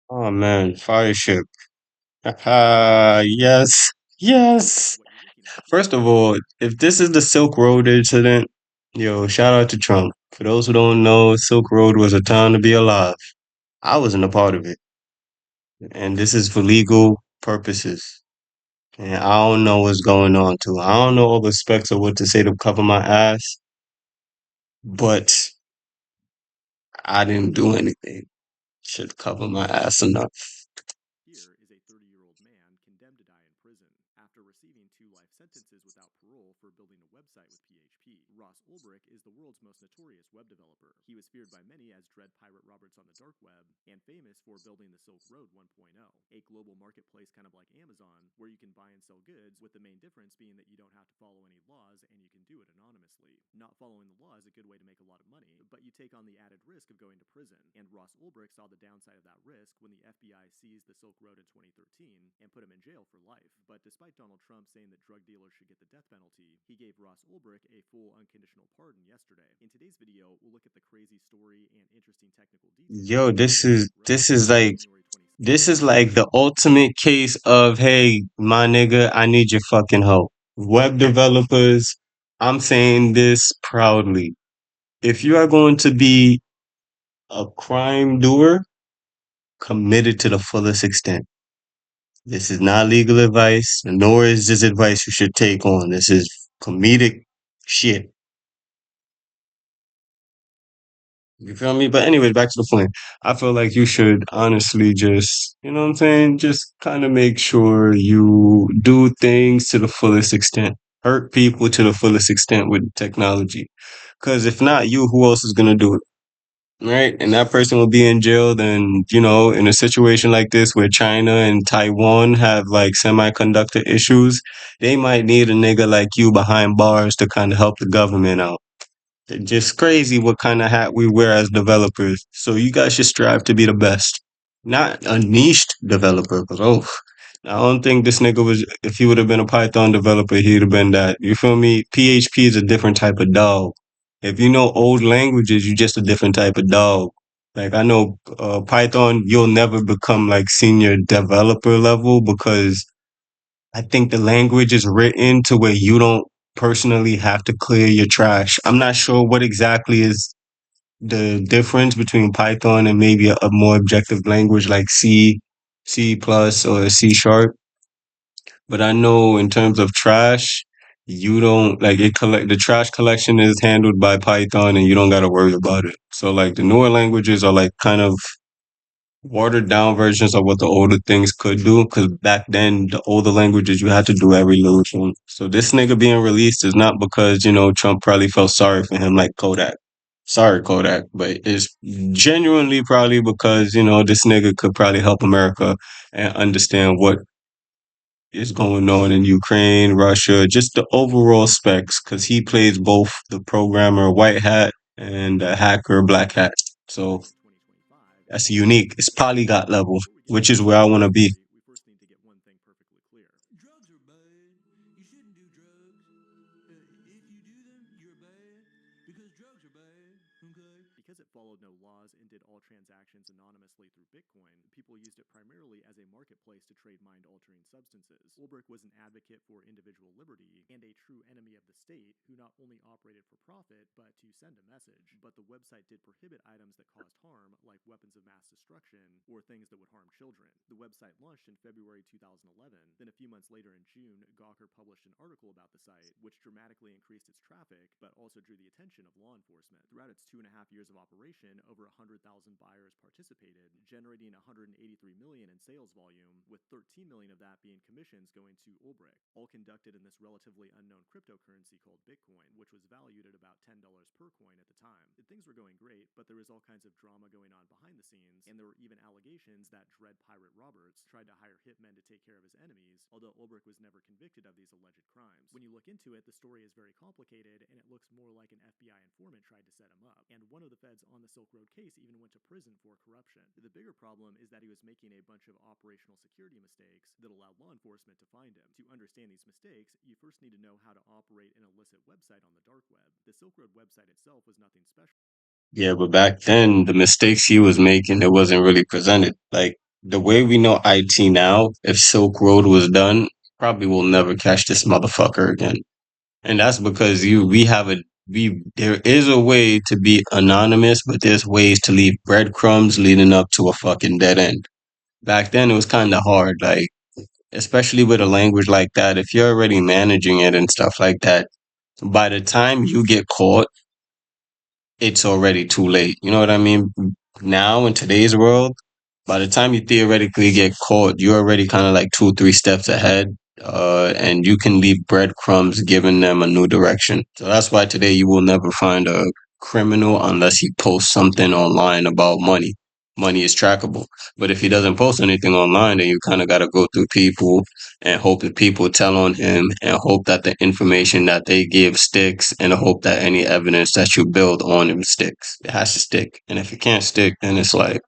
Oh man, fire ship. Yes, yes. First of all, if this is the Silk Road incident, yo, shout out to Trump. For those who don't know, Silk Road was a time to be alive. I wasn't a part of it, and this is for legal purposes. And I don't know what's going on too. I don't know all the specs of what to say to cover my ass, but I didn't do anything. Should cover my ass enough. Here is a 30-year-old man condemned to die in prison after receiving two life sentences without parole for building a website with PHP. Ross Ulbricht is the world's most notorious web developer. He was feared by many as Dread Pirate Roberts on the dark web and famous for building the Silk Road 1.0, a global marketplace kind of like Amazon where you can buy and sell goods, with the main difference being that you don't have to follow any laws and you can do it anonymously. Not following the law is a good way to make a lot of money, but you take on the added risk of going to prison. And Ross Ulbricht saw the downside of that risk when the FBI seized the Silk Road in 2013 and put him in jail for life. But despite Donald Trump saying that drug dealers should get the death penalty, he gave Ross Ulbricht a full unconditional pardon yesterday. In today's video, we'll look at the crazy story and interesting technical details Yo, behind the Silk Road. this is On like January this 26th, is like the ultimate case of, hey, my nigga, I need your fucking help. Web developers, I'm saying this proudly. If you are going to be a crime doer, commit it to the fullest extent. This is not legal advice, nor is this advice you should take on. This is comedic shit. You feel me? But anyways, back to the point. I feel like you should honestly just, you know what I'm saying? Just kind of make sure you do things to the fullest extent. Hurt people to the fullest extent with technology. Because if not you, who else is going to do it? Right? And that person will be in jail. Then, in a situation like this where China and Taiwan have like semiconductor issues, they might need a nigga like you behind bars to kind of help the government out. Just crazy what kind of hat we wear as developers. So you guys should strive to be the best, not a niched developer. Because I don't think this nigga was. If he would have been a Python developer, he'd have been that. You feel me? PHP is a different type of dog. If you know old languages, you're just a different type of dog. Like I know Python, you'll never become like senior developer level because I think the language is written to where you don't personally have to clear your trash. I'm not sure what exactly is the difference between Python and maybe a more objective language like C, C plus or C sharp. But I know in terms of trash, you don't like it collect the trash collection is handled by Python and you don't gotta worry about it. So like the newer languages are like kind of watered down versions of what the older things could do. Because back then, the older languages you had to do every little thing. So this nigga being released is not because Trump probably felt sorry for him like Kodak. Sorry, Kodak, but it's genuinely probably because this nigga could probably help America and understand what is going on in Ukraine, Russia, just the overall specs. Because he plays both the programmer white hat and the hacker black hat. So in 2025, that's and this is unique. the It's big one. polygot level, Before we talk which is about where I Ulbricht's want to be. story, we first need to get one thing perfectly clear. Drugs are bad. You shouldn't do drugs. If you do them, you're bad because drugs are bad. Okay? Because it followed no laws and did all transactions anonymously through Bitcoin, people used it primarily as a marketplace to trade mind altering substances. Ulbricht was an advocate for individual liberty and a true enemy of the state who not only operated for profit but to send a message. But the website did prohibit items that caused harm, like weapons of mass destruction or things that would harm children. The website launched in February 2011. Then a few months later in June, Gawker published an article about the site, which dramatically increased its traffic, but also drew the attention of law enforcement. Throughout its 2.5 years of operation, over 100,000 buyers participated, generating 183 million in sales volume, with 13 million of that being commissions going to Ulbricht, all conducted in this relatively unknown cryptocurrency called Bitcoin, which was valued at about $10 per coin at the time. Things were going great, but there was all kinds of drama going on behind the scenes, and there were even allegations that Dread Pirate Roberts tried to hire hitmen to take care of his enemies, although Ulbricht was never convicted of these alleged crimes. When you look into it, the story is very complicated, and it looks more like an FBI informant tried to set him up. And one of the feds on the Silk Road case even went to prison for corruption. The bigger problem is that he was making a bunch of operational security mistakes that allowed law enforcement to find him. To understand these mistakes, you first need to know how to operate an illicit website on the dark web. The Silk Road website itself was nothing special. Yeah, but back then the mistakes he was making, it wasn't really presented. Like the way we know IT now, if Silk Road was done, probably will never catch this motherfucker again. And that's because there is a way to be anonymous, but there's ways to leave breadcrumbs leading up to a fucking dead end. Back then it was kind of hard, like, especially with a language like that, if you're already managing it and stuff like that, by the time you get caught, it's already too late. You know what I mean? Now in today's world, by the time you theoretically get caught, you're already kind of like two, 3 steps ahead. And you can leave breadcrumbs giving them a new direction. So that's why today you will never find a criminal unless he posts something online about money. Money is trackable. But if he doesn't post anything online, then you kind of got to go through people and hope that people tell on him and hope that the information that they give sticks and hope that any evidence that you build on him sticks. It has to stick. And if it can't stick, then it's like,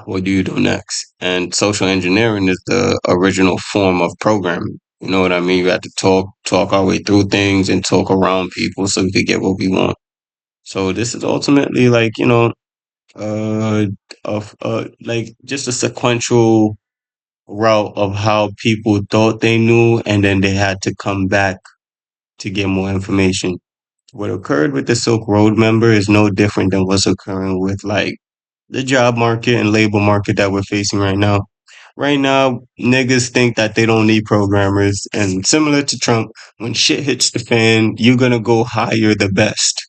what do you do next? And social engineering is the original form of programming. You know what I mean? We have to talk our way through things and talk around people so we could get what we want. So this is ultimately like, uh, like just a sequential route of how people thought they knew, and then they had to come back to get more information. What occurred with the Silk Road member is no different than what's occurring with like the job market and labor market that we're facing right now. Right now, niggas think that they don't need programmers, and similar to Trump, when shit hits the fan, you're gonna go hire the best.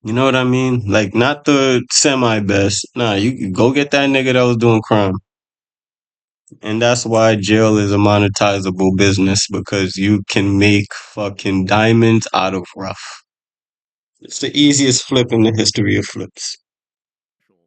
You know what I mean? Like not the semi best. Nah, you can go get that nigga that was doing crime. And that's why jail is a monetizable business because you can make fucking diamonds out of rough. It's the easiest flip in the history of flips.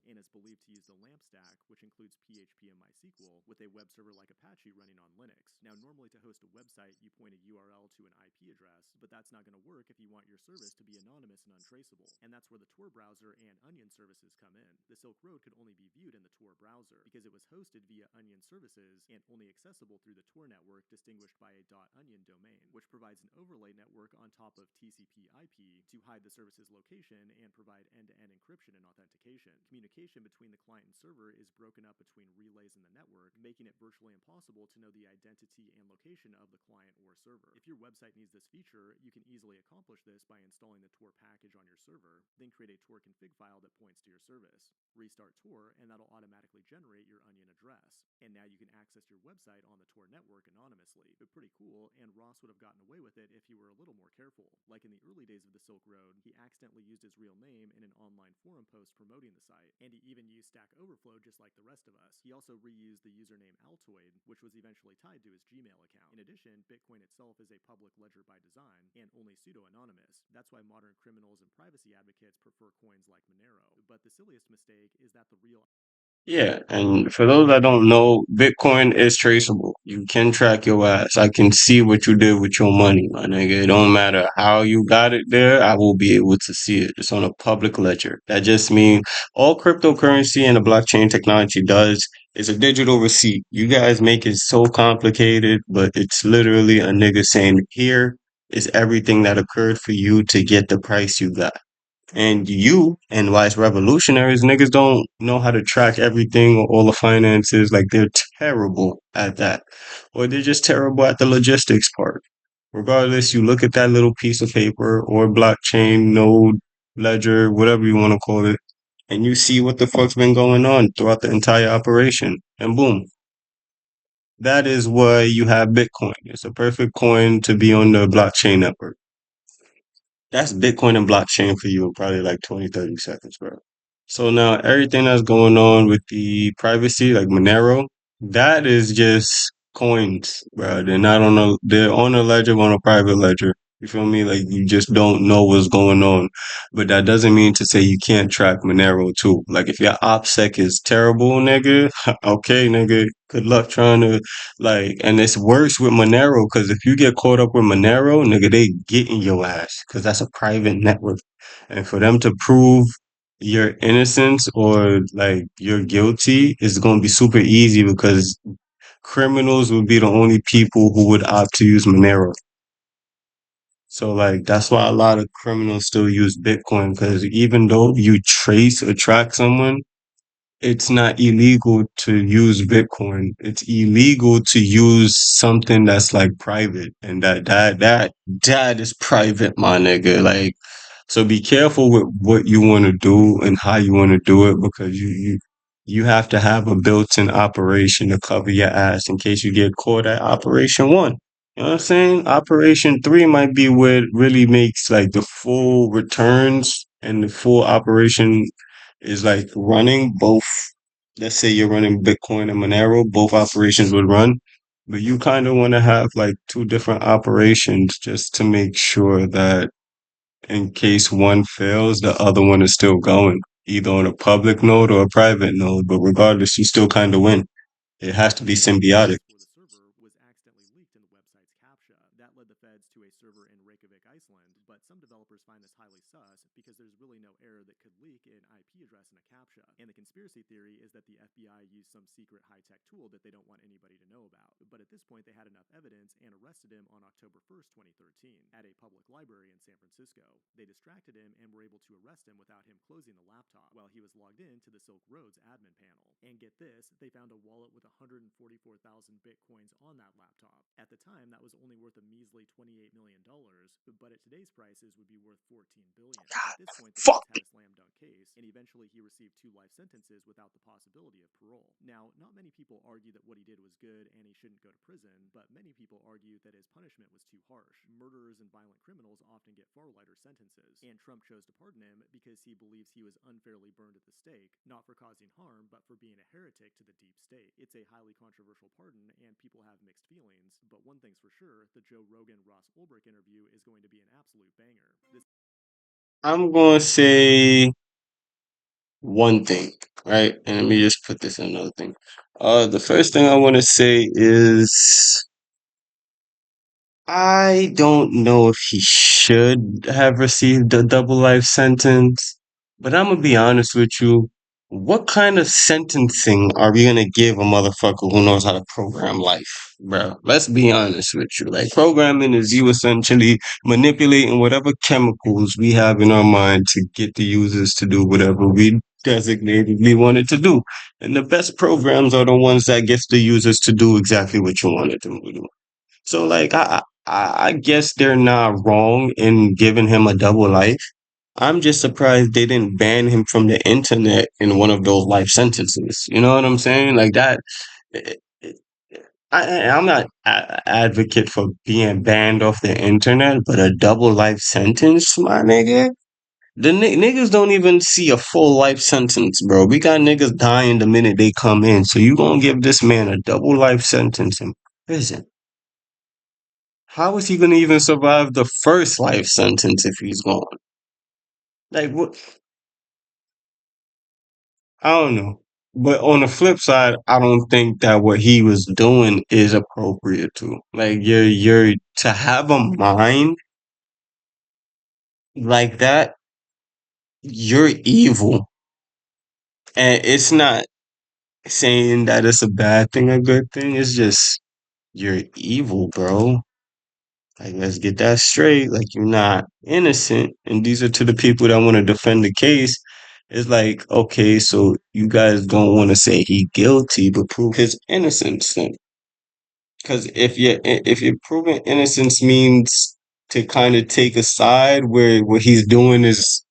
And is believed to use the LAMP stack, which includes PHP and MySQL, with a web server like Apache running on Linux. Now, normally to host a website, you point a URL to an IP address, but that's not going to work if you want your service to be anonymous and untraceable. And that's where the Tor browser and Onion services come in. The Silk Road could only be viewed in the Tor browser because it was hosted via Onion services and only accessible through the Tor network distinguished by a .onion domain, which provides an overlay network on top of TCP/IP to hide the service's location and provide end-to-end encryption and authentication. Communication between the client and server is broken up between relays in the network, making it virtually impossible to know the identity and location of the client or server. If your website needs this feature, you can easily accomplish this by installing the Tor package on your server, then create a Tor config file that points to your service. Restart Tor, and that'll automatically generate your Onion address. And now you can access your website on the Tor network anonymously. But pretty cool, and Ross would have gotten away with it if he were a little more careful. Like in the early days of the Silk Road, he accidentally used his real name in an online forum post promoting the site, and he even used Stack Overflow just like the rest of us. He also reused the username Altoid, which was eventually tied to his Gmail account. In addition, Bitcoin itself is a public ledger by design, and only pseudo-anonymous. That's why modern criminals and privacy advocates prefer coins like Monero. But the silliest mistake is that the real Yeah, and for those that don't know, Bitcoin is traceable. You can track your ass. I can see what you did with your money, my nigga. It don't matter how you got it there, I will be able to see it. It's on a public ledger. That just means all cryptocurrency and the blockchain technology does is a digital receipt. You guys make it so complicated, but it's literally a nigga saying, here is everything that occurred for you to get the price you got. And you and why it's revolutionaries, niggas don't know how to track everything or all the finances. Like they're terrible at that. Or they're just terrible at the logistics part. Regardless, you look at that little piece of paper or blockchain, node, ledger, whatever you want to call it, and you see what the fuck's been going on throughout the entire operation. And boom. That is why you have Bitcoin. It's a perfect coin to be on the blockchain network. That's Bitcoin and blockchain for you in probably like 20, 30 seconds, bro. So now everything that's going on with the privacy, like Monero, that is just coins, bro. They're on a ledger, on a private ledger. You feel me? Like you just don't know what's going on. But that doesn't mean to say you can't track Monero too. Like if your OPSEC is terrible, nigga, okay, nigga, good luck trying to like, and it's worse with Monero because if you get caught up with Monero, nigga, they get in your ass because that's a private network. And for them to prove your innocence or like you're guilty is going to be super easy because criminals would be the only people who would opt to use Monero. So like that's why a lot of criminals still use Bitcoin because even though you trace or track someone, it's not illegal to use Bitcoin. It's illegal to use something that's like private, and that is private, my nigga. Like, so be careful with what you want to do and how you want to do it because you have to have a built-in operation to cover your ass in case you get caught at Operation One. You know what I'm saying? Operation Three might be where it really makes like the full returns and the full operation is like running both. Let's say you're running Bitcoin and Monero, both operations would run, but you kind of want to have like two different operations just to make sure that in case one fails, the other one is still going, either on a public node or a private node. But regardless, you still kind of win. It has to be symbiotic. For the server was accidentally leaked in the website's CAPTCHA. That led the feds to a server in Reykjavik, Iceland, but some developers find this highly sus because there's really no error that could leak an IP address in a CAPTCHA. And the conspiracy theory is that the FBI used some secret high-tech tool that they don't want anybody to know about. But at this point, they had enough evidence and arrested him on October 1st, 2013, at a public library in San Francisco. They distracted him and were able to arrest him without him closing the laptop while he was logged in to the Silk Road's admin panel. And get this, they found a wallet with 144,000 bitcoins on that laptop. At the time, that was only worth a measly $28 million, but at today's prices would be worth $14 billion. At this point, the Fuck. feds had a slam dunk case, and eventually he received 2 life sentences without the possibility of parole. Now, not many people argue that what he did was good and he shouldn't go to prison, but many people argue that his punishment was too harsh. Murderers and violent criminals often get far lighter sentences, and Trump chose to pardon him because he believes he was unfairly burned at the stake, not for causing harm, but for being a heretic to the deep state. It's a highly controversial pardon, and people have mixed feelings, but one thing's for sure, the Joe Rogan-Ross Ulbricht interview is going to be an absolute banger. This I'm going to say one thing, right? And let me just put this in another thing. The first thing I want to say is I don't know if he should have received a double life sentence, but I'm gonna be honest with you. What kind of sentencing are we gonna give a motherfucker who knows how to program life, bro? Let's be honest with you. Like programming is you essentially manipulating whatever chemicals we have in our mind to get the users to do whatever we designated we wanted to do. And the best programs are the ones that get the users to do exactly what you wanted them to do. So like I guess they're not wrong in giving him a double life. I'm just surprised they didn't ban him from the internet in one of those life sentences. You know what I'm saying? Like that. eh, eh, I'm not advocate for being banned off the internet, but a double life sentence, my nigga. The niggas don't even see a full life sentence, bro. We got niggas dying the minute they come in. So you gonna give this man a double life sentence in prison? How is he going to even survive the first life sentence if he's gone? Like, what? I don't know. But on the flip side, I don't think that what he was doing is appropriate too. Like, you're to have a mind like that, you're evil. And it's not saying that it's a bad thing, a good thing. It's just, you're evil, bro. Like, let's get that straight. Like, you're not innocent. And these are to the people that want to defend the case. It's like, okay, so you guys don't want to say he guilty, but prove his innocence then. Because if you're proving innocence means to kind of take a side where what he's doing is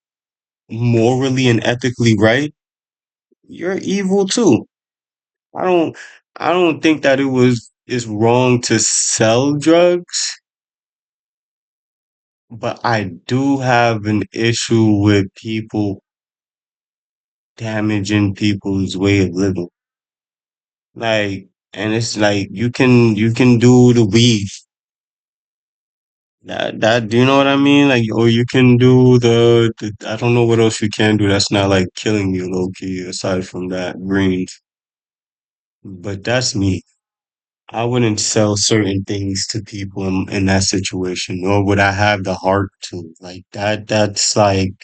morally and ethically right, you're evil too. I don't I don't think that it's wrong to sell drugs. But I do have an issue with people damaging people's way of living. Like, and it's like you can do the weed. That do you know what I mean? Like, or you can do the I don't know what else you can do that's not like killing you low key aside from that greens. But that's me. I wouldn't sell certain things to people in that situation, nor would I have the heart to. Like that's like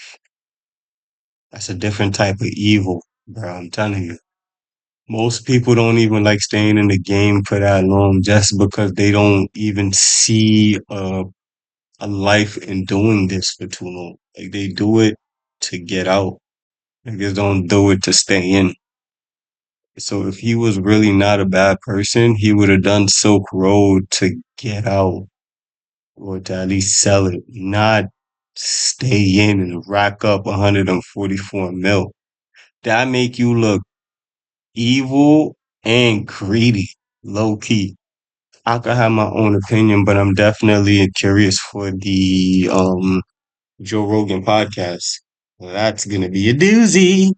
that's a different type of evil, bro. I'm telling you. Most people don't even like staying in the game for that long just because they don't even see a life in doing this for too long. Like they do it to get out. They just don't do it to stay in. So if he was really not a bad person, he would have done Silk Road to get out or to at least sell it, not stay in and rack up 144 mil. That make you look evil and greedy, low key. I could have my own opinion, but I'm definitely curious for the Joe Rogan podcast. That's gonna be a doozy.